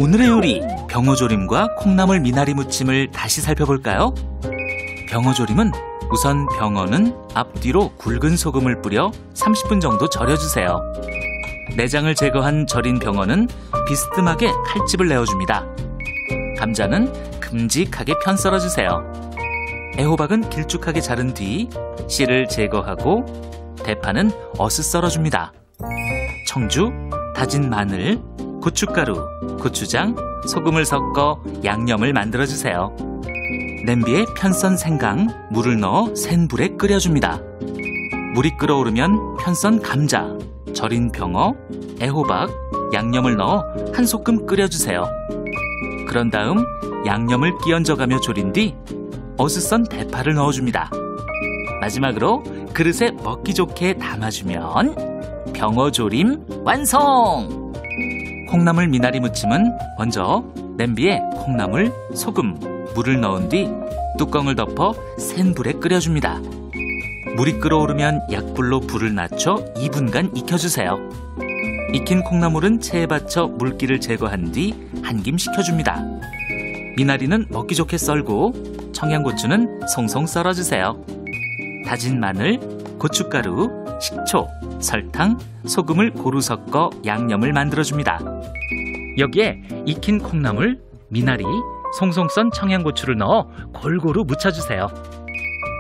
오늘의 요리, 병어조림과 콩나물 미나리 무침을 다시 살펴볼까요? 병어조림은 우선 병어는 앞뒤로 굵은 소금을 뿌려 30분 정도 절여주세요. 내장을 제거한 절인 병어는 비스듬하게 칼집을 내어줍니다. 감자는 큼직하게 편 썰어주세요. 애호박은 길쭉하게 자른 뒤 씨를 제거하고 대파는 어슷 썰어줍니다. 청주, 다진 마늘, 고춧가루, 고추장, 소금을 섞어 양념을 만들어주세요. 냄비에 편썬 생강, 물을 넣어 센 불에 끓여줍니다. 물이 끓어오르면 편썬 감자, 절인 병어, 애호박, 양념을 넣어 한 소끔 끓여주세요. 그런 다음 양념을 끼얹어가며 졸인 뒤 어슷 썬 대파를 넣어줍니다. 마지막으로 그릇에 먹기 좋게 담아주면 병어조림 완성! 콩나물 미나리 무침은 먼저 냄비에 콩나물, 소금, 물을 넣은 뒤 뚜껑을 덮어 센 불에 끓여줍니다. 물이 끓어오르면 약불로 불을 낮춰 2분간 익혀주세요. 익힌 콩나물은 체에 받쳐 물기를 제거한 뒤 한 김 식혀줍니다. 미나리는 먹기 좋게 썰고 청양고추는 송송 썰어주세요. 다진 마늘, 고춧가루, 식초, 설탕, 소금을 고루 섞어 양념을 만들어줍니다. 여기에 익힌 콩나물, 미나리, 송송 썬 청양고추를 넣어 골고루 묻혀주세요.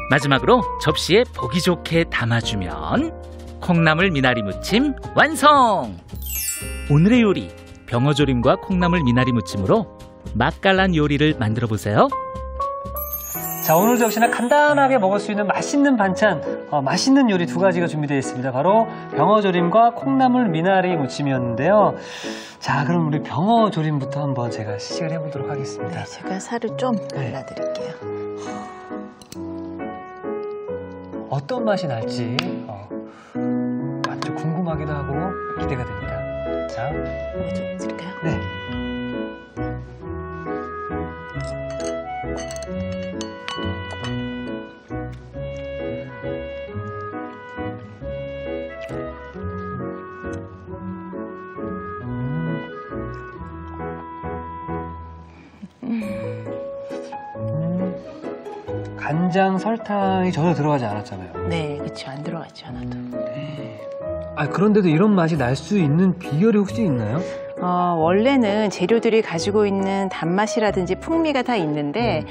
마지막으로 접시에 보기 좋게 담아주면 콩나물 미나리 무침 완성! 오늘의 요리, 병어조림과 콩나물 미나리 무침으로 맛깔난 요리를 만들어 보세요. 자, 오늘도 역시나 간단하게 먹을 수 있는 맛있는 반찬, 맛있는 요리 두 가지가 준비되어 있습니다. 바로 병어조림과 콩나물 미나리 무침이었는데요. 자, 그럼 우리 병어조림부터 한번 제가 시식을 해보도록 하겠습니다. 네, 제가 살을 좀 발라드릴게요. 어떤 맛이 날지 아주 궁금하기도 하고 기대가 됩니다. 자, 좀 드릴까요? 네. 간장, 설탕이 전혀 들어가지 않았잖아요. 네, 그렇죠. 안 들어갔죠, 하나도. 네. 그런데도 이런 맛이 날 수 있는 비결이 혹시 있나요? 원래는 재료들이 가지고 있는 단맛이라든지 풍미가 다 있는데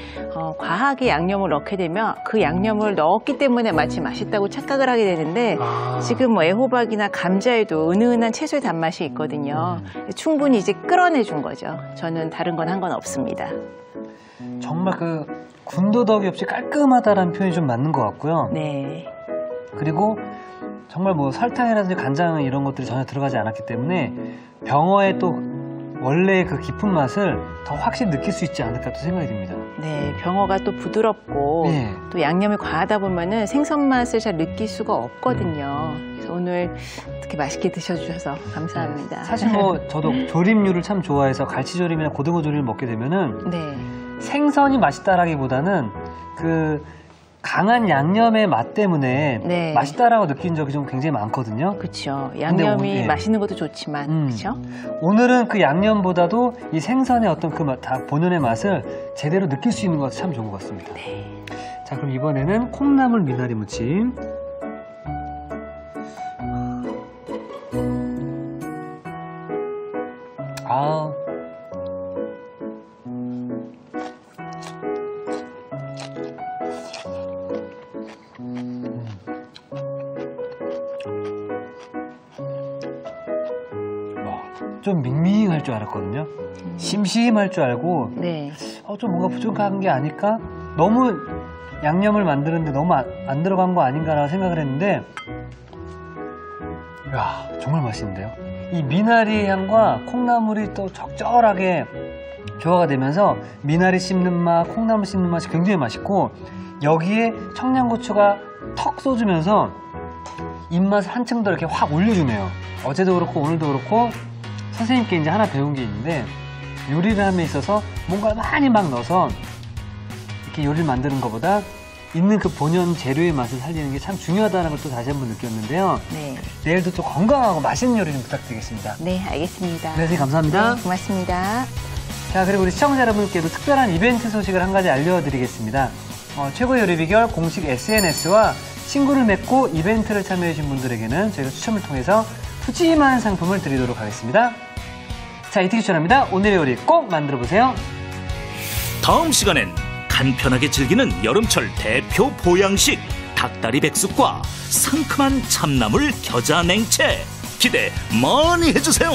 과하게 양념을 넣게 되면 그 양념을 넣었기 때문에 마치 맛있다고 착각을 하게 되는데 지금 뭐 애호박이나 감자에도 은은한 채소의 단맛이 있거든요. 충분히 이제 끌어내준 거죠. 저는 다른 건 한 건 없습니다. 정말 그 군더더기 없이 깔끔하다라는 표현이 좀 맞는 것 같고요. 네. 그리고 정말 뭐 설탕이라든지 간장 이런 것들이 전혀 들어가지 않았기 때문에 병어의 또 원래 그 깊은 맛을 더 확실히 느낄 수 있지 않을까 또 생각이 듭니다. 네, 병어가 또 부드럽고 네. 또 양념이 과하다 보면은 생선 맛을 잘 느낄 수가 없거든요. 그래서 오늘 이렇게 맛있게 드셔주셔서 감사합니다. 사실 뭐 저도 조림류를 참 좋아해서 갈치조림이나 고등어조림을 먹게 되면은 네. 생선이 맛있다라기보다는 그 강한 양념의 맛 때문에 네. 맛있다라고 느낀 적이 좀 굉장히 많거든요. 그렇죠. 양념이 네. 맛있는 것도 좋지만 그렇죠. 오늘은 그 양념보다도 이 생선의 어떤 그 본연의 맛을 제대로 느낄 수 있는 것 같아서 참 좋은 것 같습니다. 네. 자, 그럼 이번에는 콩나물 미나리 무침. 좀 밍밍할 줄 알았거든요. 심심할 줄 알고 네. 좀 뭔가 부족한 게 아닐까? 너무 양념을 만드는데 너무 안 들어간 거 아닌가라고 생각을 했는데 이야, 정말 맛있는데요. 이 미나리 향과 콩나물이 또 적절하게 조화가 되면서 미나리 씹는 맛, 콩나물 씹는 맛이 굉장히 맛있고 여기에 청양고추가 턱 쏘주면서 입맛을 한층 더 이렇게 확 올려주네요. 어제도 그렇고 오늘도 그렇고 선생님께 이제 하나 배운 게 있는데 요리를 함에 있어서 뭔가 많이 막 넣어서 이렇게 요리를 만드는 것보다 있는 그 본연 재료의 맛을 살리는 게 참 중요하다는 걸 또 다시 한번 느꼈는데요. 네. 내일도 또 건강하고 맛있는 요리 좀 부탁드리겠습니다. 네, 알겠습니다. 네, 선생님 감사합니다. 네, 고맙습니다. 자, 그리고 우리 시청자 여러분께도 특별한 이벤트 소식을 한 가지 알려드리겠습니다. 최고 요리 비결 공식 SNS와 친구를 맺고 이벤트를 참여해주신 분들에게는 저희가 추첨을 통해서 푸짐한 상품을 드리도록 하겠습니다. 자, 이특희 추천합니다. 오늘의 요리 꼭 만들어보세요. 다음 시간엔 간편하게 즐기는 여름철 대표 보양식 닭다리 백숙과 상큼한 참나물 겨자 냉채 기대 많이 해주세요.